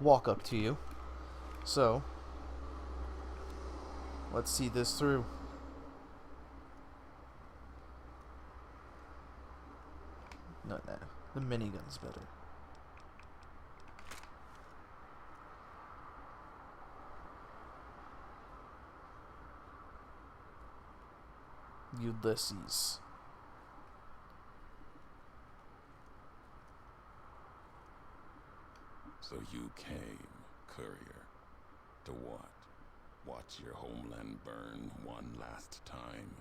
walk up to you. So, let's see this through. No, no. The minigun's better. Ulysses. So you came, Courier. To what? Watch your homeland burn one last time?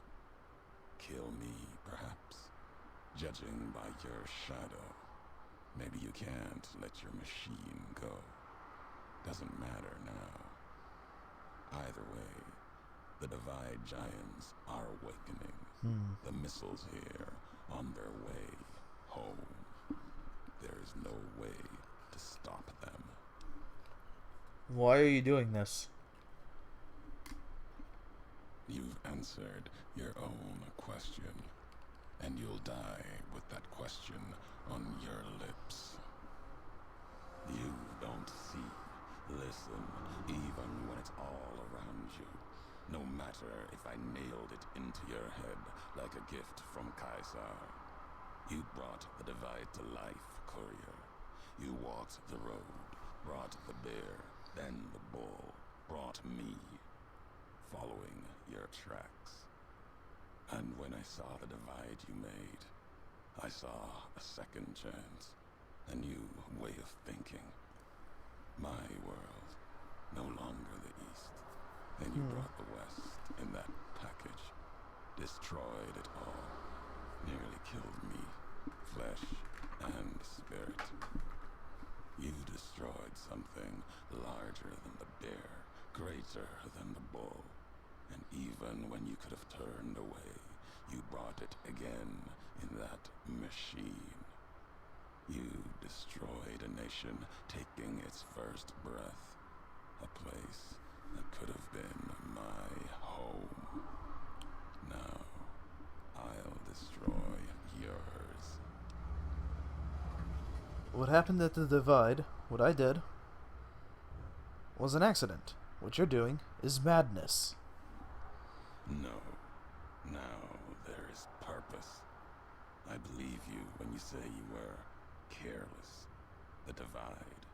Kill me, perhaps? Judging by your shadow, maybe you can't let your machine go. Doesn't matter now. Either way, the Divide Giants are awakening. The missiles here, on their way home. There is no way to stop them. Why are you doing this? You've answered your own question, and you'll die with that question on your lips. You don't see, listen, even when it's all around you. No matter if I nailed it into your head like a gift from Caesar. You brought the Divide to life, Courier. You walked the road, brought the bear, then the bull, brought me, following your tracks. And when I saw the divide you made, I saw a second chance, a new way of thinking. My world, no longer the East. Then you brought the West in that package, destroyed it all, nearly killed me, flesh and spirit. You destroyed something larger than the bear, greater than the bull. And even when you could have turned away, you brought it again in that machine. You destroyed a nation taking its first breath, a place that could have been my home. Now, I'll destroy yours. What happened at the Divide, what I did, was an accident. What you're doing is madness. No. Now there is purpose. I believe you when you say you were careless. The Divide,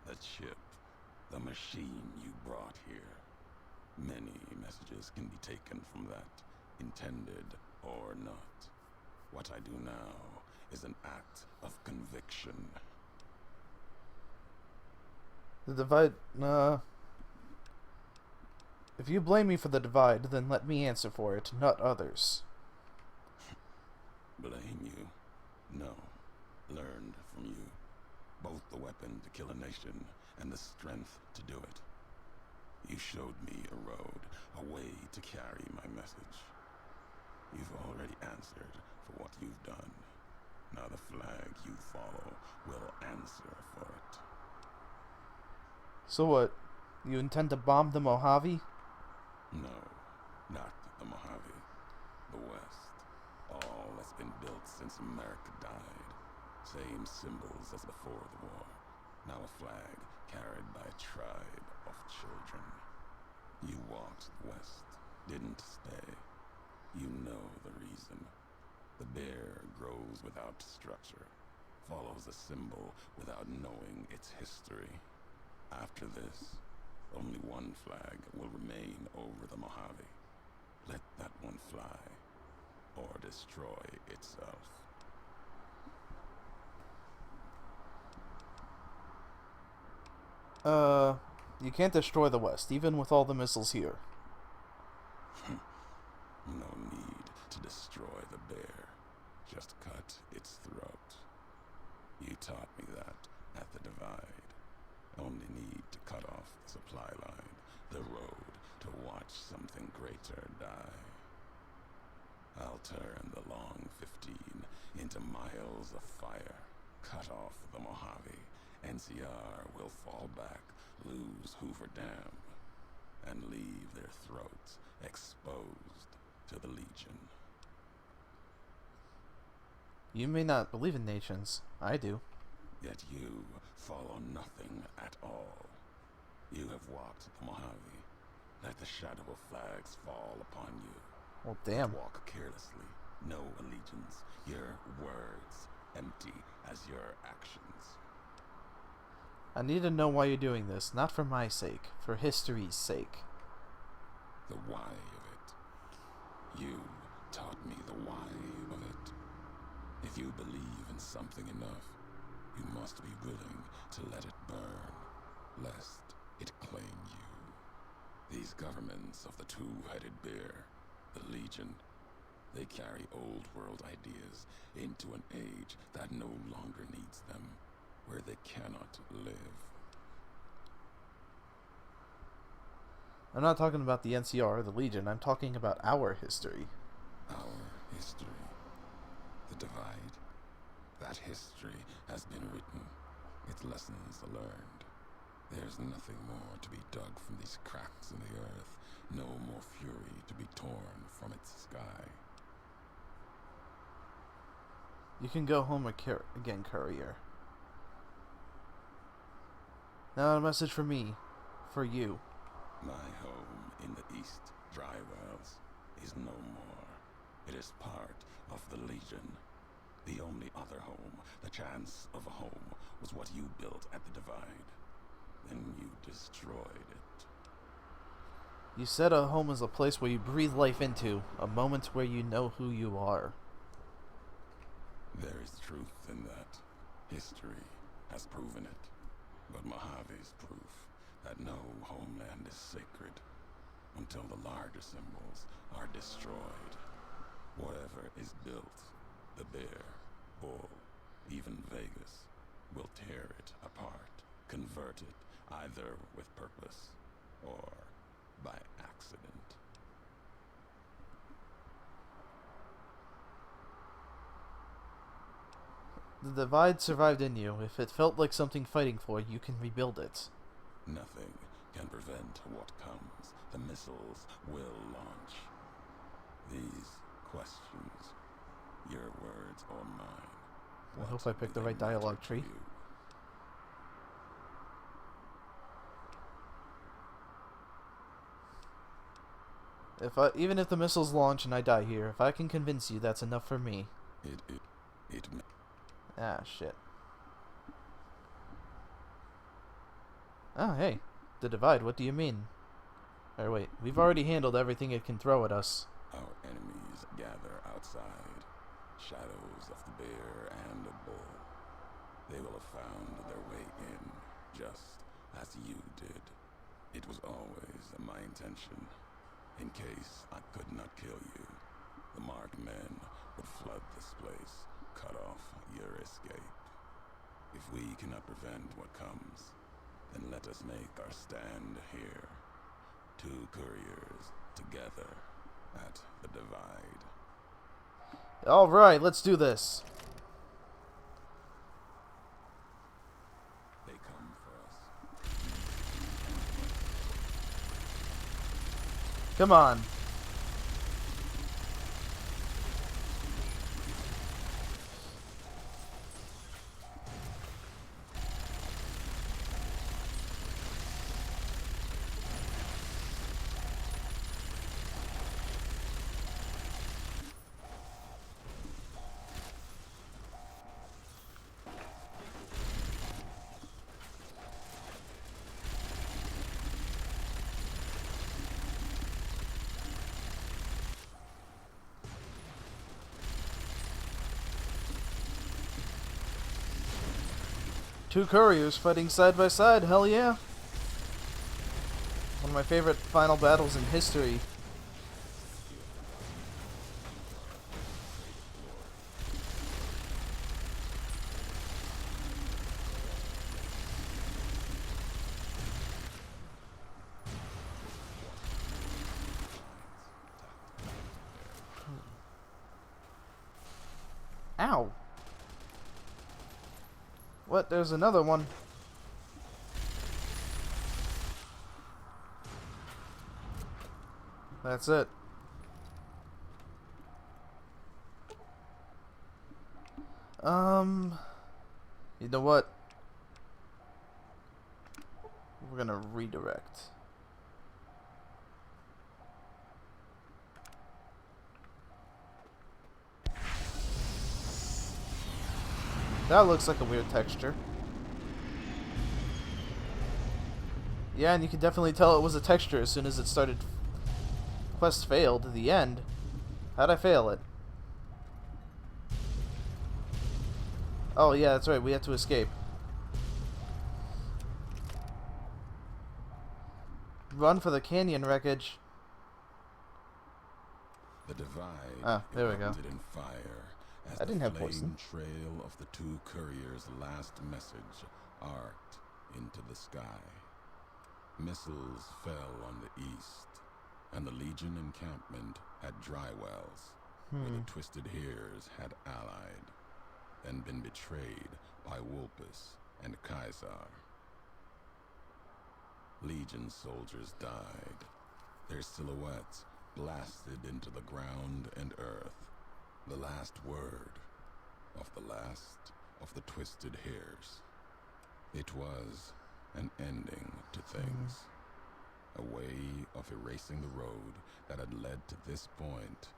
the chip, the machine you brought here. Many messages can be taken from that, intended or not. What I do now is an act of conviction. The Divide, if you blame me for the Divide, then let me answer for it, not others. Blame you? No. Learned from you. Both the weapon to kill a nation and the strength to do it. You showed me a road, a way to carry my message. You've already answered for what you've done. Now the flag you follow will answer for it. So what? You intend to bomb the Mojave? No, not the Mojave. The West. All that's been built since America died. Same symbols as before the war. Now a flag carried by a tribe of children. You walked west, didn't stay. You know the reason. The bear grows without structure, follows a symbol without knowing its history. After this, only one flag will remain over the Mojave. Let that one fly, or destroy itself. You can't destroy the West, even with all the missiles here. No need to destroy the bear. Just cut its throat. You taught me that at the Divide. Only need to cut off the supply line, the road to watch something greater die. I'll turn the long 15 into miles of fire. Cut off the Mojave. NCR will fall back, lose Hoover Dam, and leave their throats exposed to the Legion. You may not believe in nations. I do. Yet you follow nothing at all. You have walked the Mojave. Let the shadow of flags fall upon you. Well, damn. Walk carelessly. No allegiance. Your words empty as your actions. I need to know why you're doing this, not for my sake, for history's sake. The why of it. You taught me the why of it. If you believe in something enough, you must be willing to let it burn, lest it claim you. These governments of the two-headed bear, the Legion, they carry old world ideas into an age that no longer needs them, where they cannot live. I'm not talking about the NCR or the Legion, I'm talking about our history. Our history. The divide. That history has been written, its lessons learned. There's nothing more to be dug from these cracks in the earth, no more fury to be torn from its sky. You can go home again, Courier. Now a message for me, for you. My home in the east, Drywells, is no more. It is part of the Legion. The only other home, the chance of a home, was what you built at the divide. Then you destroyed it. You said a home is a place where you breathe life into, a moment where you know who you are. There is truth in that. History has proven it. But Mojave's proof that no homeland is sacred until the larger symbols are destroyed. Whatever is built, the bear, bull, even Vegas, will tear it apart, convert it either with purpose or by accident. The divide survived in you. If it felt like something fighting for, you can rebuild it. Nothing can prevent what comes. The missiles will launch. These questions, your words or mine. I hope I picked the right dialogue tree. Even if the missiles launch and I die here, if I can convince you, that's enough for me. Ah, shit. Oh, hey. The divide, what do you mean? Or wait, we've already handled everything it can throw at us. Our enemies gather outside. Shadows of the bear and the bull. They will have found their way in, just as you did. It was always my intention. In case I could not kill you, the marked men would flood this place, cut off your escape. If we cannot prevent what comes, then let us make our stand here. Two couriers together at the divide. Alright, let's do this. They come for us. Come on. Two couriers fighting side by side, hell yeah. One of my favorite final battles in history. Ow. What? There's another one. That's it. You know what? we're gonna redirect. That looks like a weird texture. Yeah, and you can definitely tell it was a texture as soon as it started. Quest failed at the end. How'd I fail it? Oh yeah, that's right, we had to escape. Run for the canyon wreckage. The divide there we go. erupted in fire as I didn't the have flame poison. trail of the two couriers' last message arced into the sky. Missiles fell on the east, and the Legion encampment at Drywells, where the Twisted Hears had allied, then been betrayed by Wulpus and Caesar. Legion soldiers died, their silhouettes blasted into the ground and earth, the last word of the last of the Twisted Hears. It was an ending to things, a way of erasing the road that had led to this point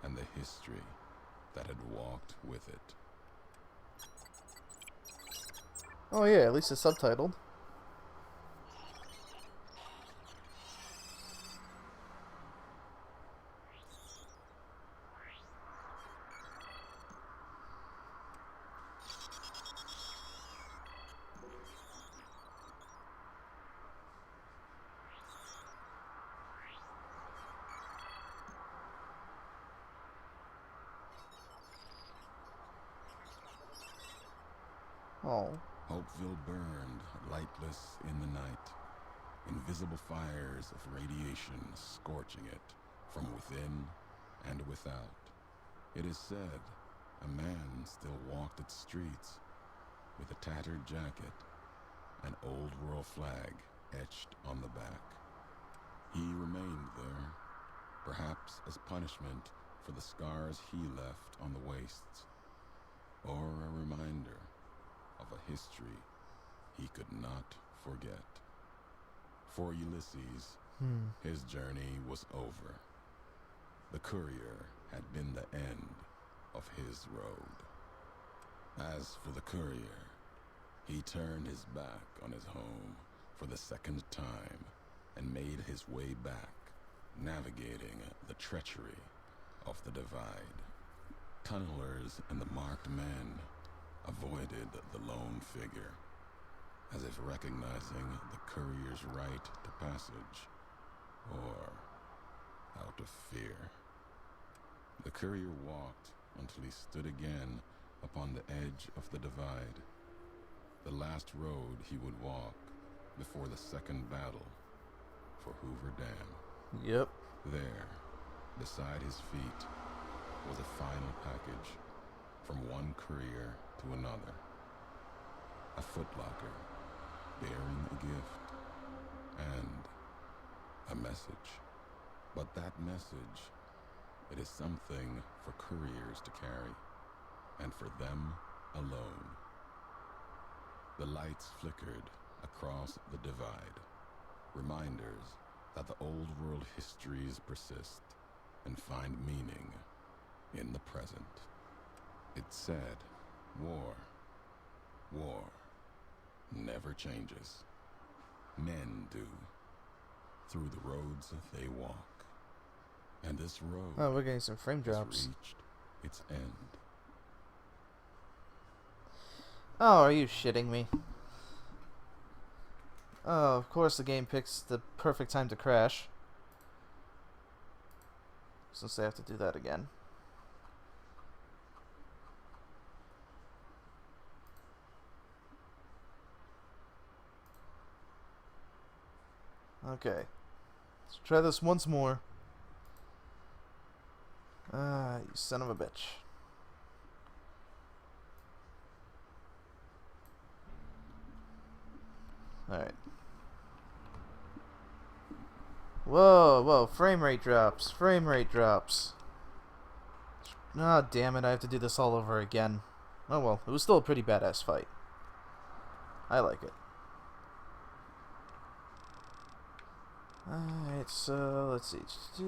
and the history that had walked with it. Oh yeah, at least it's subtitled. Oh. Hopeville burned, lightless in the night, invisible fires of radiation scorching it from within and without. It is said a man still walked its streets with a tattered jacket, an old world flag etched on the back. He remained there, perhaps as punishment for the scars he left on the wastes, or a reminder of a history he could not forget. For Ulysses, his journey was over. The courier had been the end of his road. As for the courier, he turned his back on his home for the second time and made his way back, navigating the treachery of the divide. Tunnelers and the marked men avoided the lone figure, as if recognizing the courier's right to passage, or out of fear. The courier walked until he stood again upon the edge of the divide, the last road he would walk before the second battle for Hoover Dam. Yep. There, beside his feet, was a final package from one courier to another. A footlocker bearing a gift and a message. But that message, it is something for couriers to carry, and for them alone. The lights flickered across the divide, reminders that the old world histories persist and find meaning in the present. It said, war never changes. Men do, through the roads they walk. And this road Oh, we're getting some frame has drops. reached its end. Oh, are you shitting me? Oh, of course the game picks the perfect time to crash. Since they have to do that again. Okay. Let's try this once more. Ah, you son of a bitch. Alright. Whoa, frame rate drops. Frame rate drops. Ah, damn it, I have to do this all over again. Oh well, it was still a pretty badass fight. I like it. Alright, so let's see.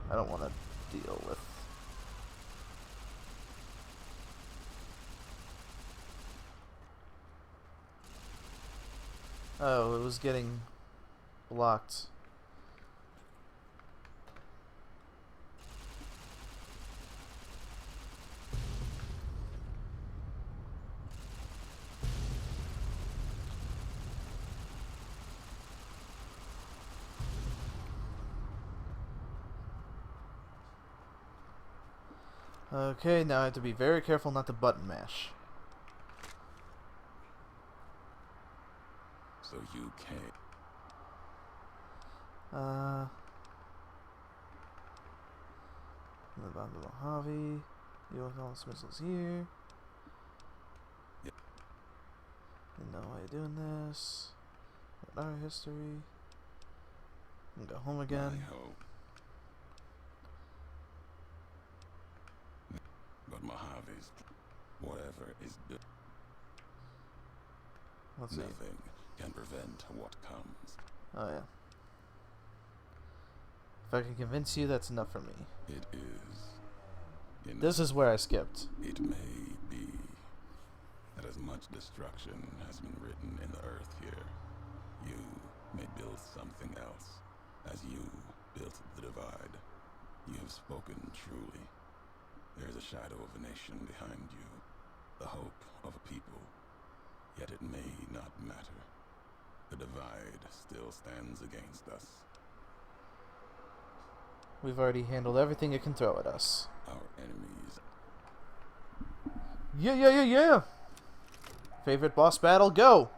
I don't want to deal with. Oh, it was getting blocked. Okay, now I have to be very careful not to button mash. So you can't. The bottom of Mojave. You have all the missiles here. Yep. Didn't know why you're doing this. Our history. And go home again. I hope. But Mojave's whatever is good. Let's see. Nothing can prevent what comes. Oh yeah. If I can convince you, that's enough for me. It is. This is where I skipped. It may be that as much destruction has been written in the earth here, you may build something else. As you built the divide, you have spoken truly. There is a shadow of a nation behind you, the hope of a people. Yet it may not matter. The divide still stands against us. We've already handled everything it can throw at us. Our enemies. Yeah. Favorite boss battle, go!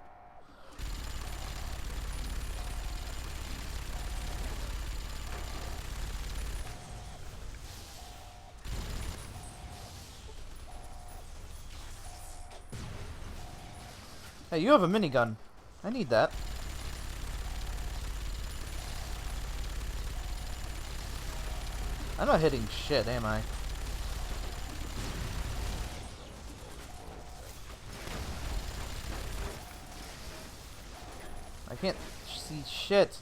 Hey, you have a minigun. I need that. I'm not hitting shit, am I? I can't see shit.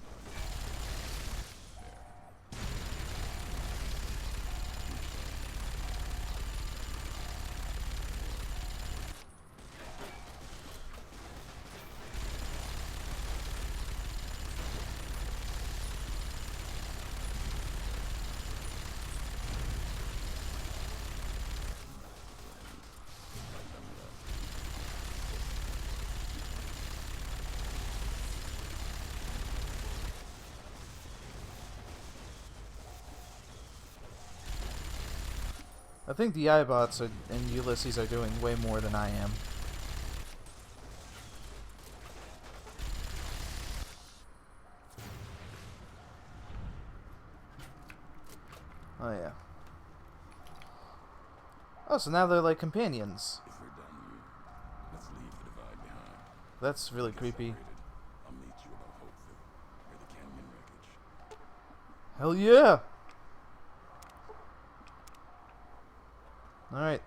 I think the iBots and Ulysses are doing way more than I am. Oh yeah. Oh, so now they're like companions. If we're done here, let's leave the divide behind. That's really creepy. I'll meet you above Hopeville, near the canyon wreckage. Hell yeah! Alright.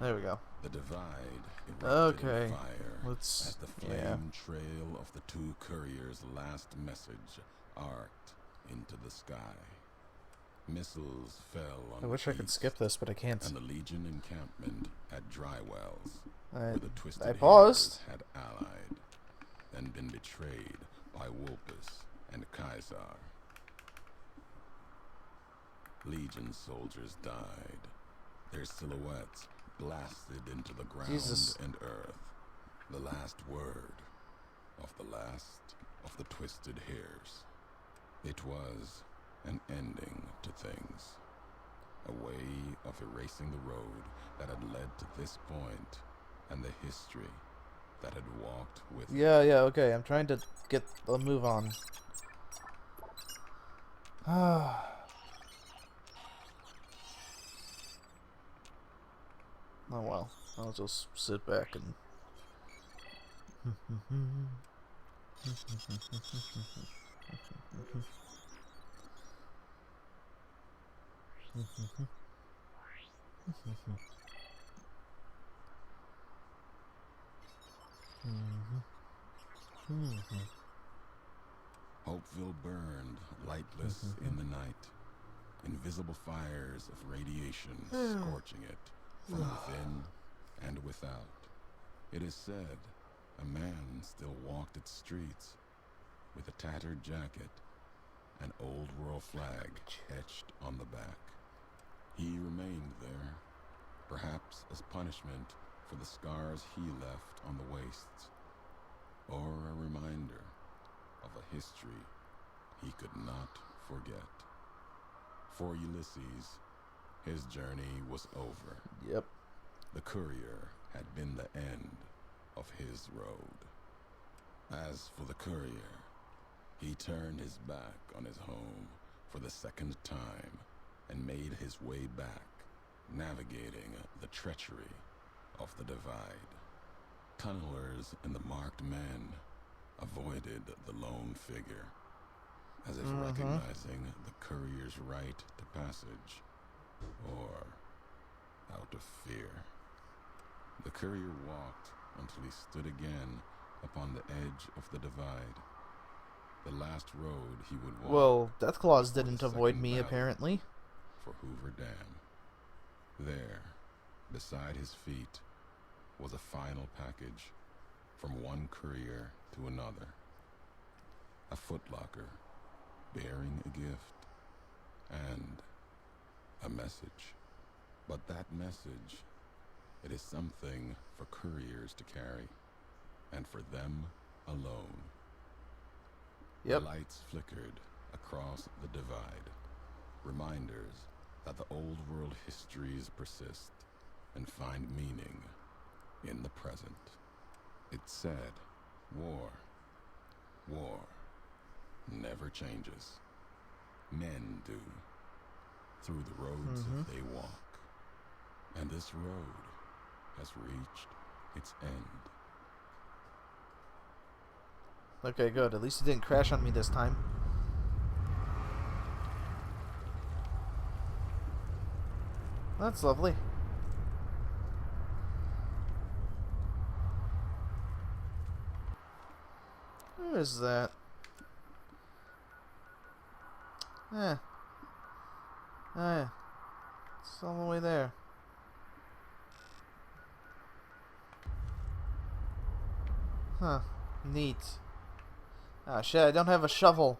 There we go. The divide Okay. erupted in fire Let's... as the flame trail of the two couriers' last message arced into the sky. Missiles fell on I wish I could east, skip this, but I can't. and the Legion encampment at Dry Wells, I where the Twisted paused. Heroes had allied, then been betrayed by Wolpus and Caesar. Legion soldiers died, their silhouettes blasted into the ground Jesus. and earth. The last word of the last of the Twisted Hairs. It was an ending to things. A way of erasing the road that had led to this point and the history that had walked with it. Yeah, okay. I'm trying to get a move on. Oh well. I'll just sit back and Hopeville burned, lightless in the night, invisible fires of radiation scorching it from within and without. It is said a man still walked its streets with a tattered jacket, an old world flag etched on the back. He remained there, perhaps as punishment for the scars he left on the wastes, or a reminder of a history he could not forget. For Ulysses, his journey was over. Yep. The courier had been the end of his road. As for the courier, he turned his back on his home for the second time and made his way back, navigating the treachery of the divide. Tunnelers and the marked men avoided the lone figure, as if recognizing the courier's right to passage, or out of fear. The courier walked until he stood again upon the edge of the divide, the last road he would walk. Well, Deathclaws didn't the avoid second me, battle apparently. For Hoover Dam. There, beside his feet, was a final package from one courier to another. A footlocker bearing a gift and a message. But that message, it is something for couriers to carry, and for them alone. Yep. The lights flickered across the divide, reminders that the old world histories persist and find meaning in the present. It said, war never changes. Men do, through the roads they walk. And this road has reached its end. Okay, good. At least it didn't crash on me this time. That's lovely. Where is that? Oh yeah. It's all the way there. Huh. Neat. Ah, shit, I don't have a shovel.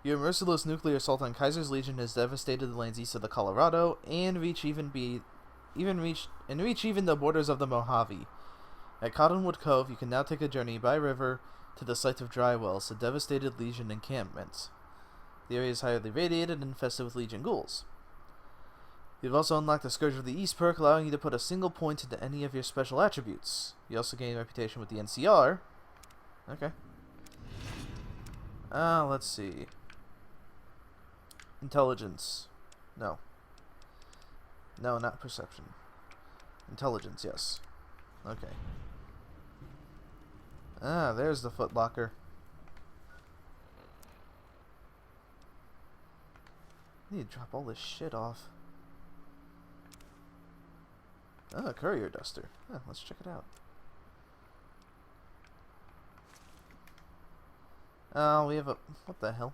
Your merciless nuclear assault on Kaiser's Legion has devastated the lands east of the Colorado and reach even the borders of the Mojave. At Cottonwood Cove, you can now take a journey by river to the site of Drywells, a devastated Legion encampment. The area is highly radiated and infested with Legion ghouls. You've also unlocked the Scourge of the East perk, allowing you to put a single point into any of your special attributes. You also gain a reputation with the NCR. Okay. Let's see. Intelligence. No. No, not perception. Intelligence, yes. Okay. Ah, there's the footlocker. I need to drop all this shit off. Ah, courier duster. Ah, let's check it out. Oh, we have a... What the hell?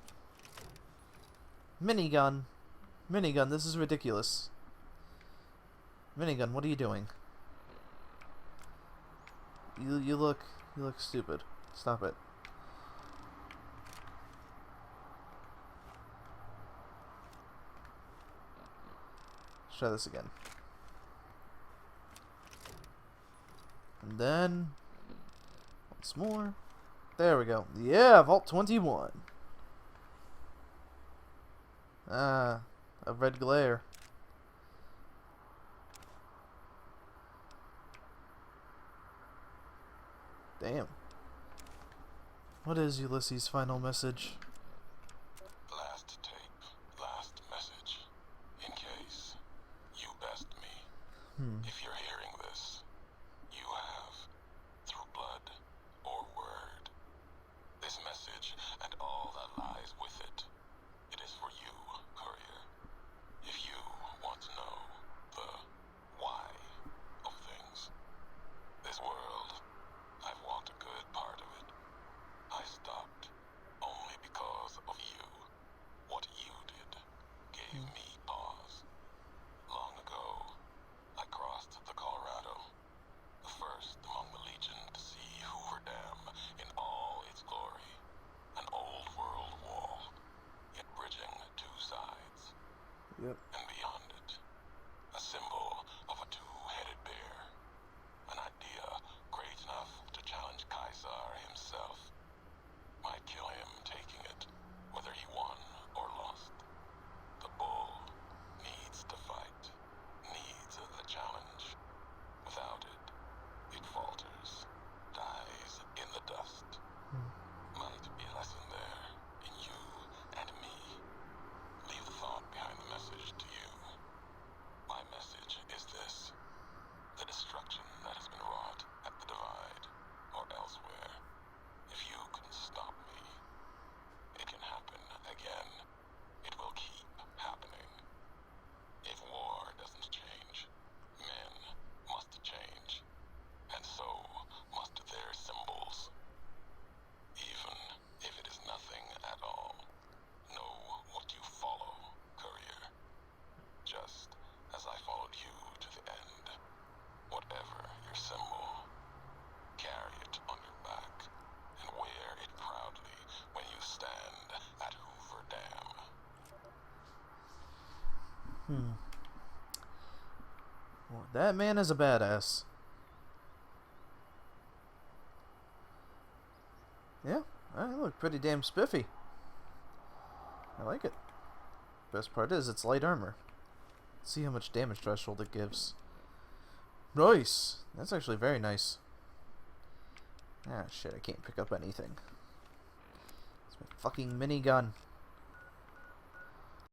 Minigun. Minigun, this is ridiculous. Minigun, what are you doing? You look stupid. Stop it. Let's try this again. And then once more. There we go. Yeah, Vault 21. Ah, a red glare. Damn. What is Ulysses' final message? Last tape, last message. In case you best me. If you're hearing this, you have, through Well, that man is a badass. Yeah, I look pretty damn spiffy. I like it. Best part is it's light armor. Let's see how much damage threshold it gives. Nice! That's actually very nice. Ah, shit, I can't pick up anything. It's my fucking minigun.